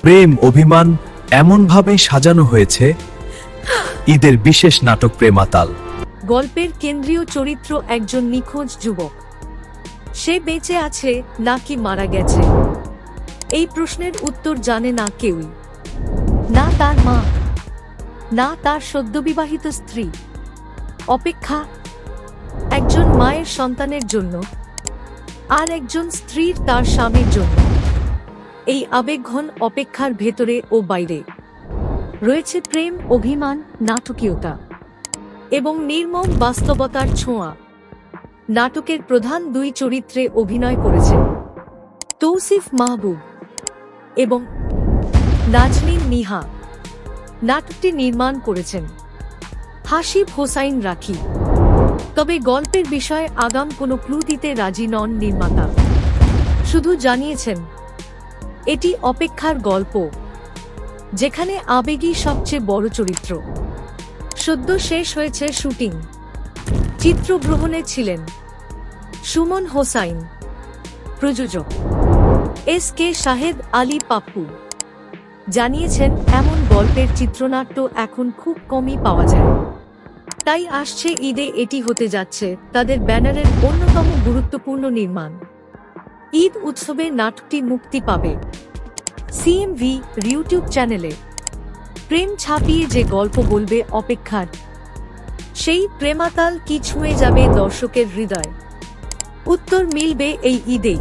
প্রেম অভিমান এমনভাবে সাজানো হয়েছে ঈদের বিশেষ নাটক প্রেমাতাল। গল্পের কেন্দ্রীয় চরিত্র একজন নিখোঁজ যুবক। সে বেঁচে আছে নাকি মারা গেছে, এই প্রশ্নের উত্তর জানে না কেউই। না তার মা, না তার সদ্যবিবাহিত স্ত্রী। অপেক্ষা, একজন মায়ের সন্তানের জন্য, আর একজন স্ত্রীর তার স্বামীর জন্য। এই আবেগঘন অপেক্ষার ভেতরে ও বাইরে রয়েছে প্রেম, অভিমান, নাটকীয়তা এবং নির্মম বাস্তবতার ছোঁয়া। নাটকের প্রধান দুই চরিত্রে অভিনয় করেছেন তৌসিফ মাহবুব এবং নাজনীন নিহা। নাটকটি নির্মাণ করেছেন হাসিব হোসাইন রাখি। তবে গল্পের বিষয়ে আগাম কোনো ক্লু দিতে রাজি নন নির্মাতা। শুধু জানিয়েছেন এটি অপেক্ষার গল্প, যেখানে আবেগই সবচেয়ে বড় চরিত্র। সদ্য শেষ হয়েছে শুটিং। চিত্রগ্রহণে ছিলেন সুমন হোসাইন, প্রযোজক SK শাহেদ আলী পাপ্পু। জানিয়েছেন এমন গল্পের চিত্রনাট্য এখন খুব কমই পাওয়া যায়, তাই আসছে ঈদে এটি হতে যাচ্ছে তাদের ব্যানারের অন্যতম গুরুত্বপূর্ণ নির্মাণ। ঈদ উৎসবে নাটকটি মুক্তি পাবে CMV ইউটিউব চ্যানেলে। প্রেম ছাপিয়ে যে গল্প বলবে অপেক্ষার, সেই প্রেমাতাল কি ছুঁয়ে যাবে দর্শকের হৃদয়? উত্তর মিলবে এই ঈদেই।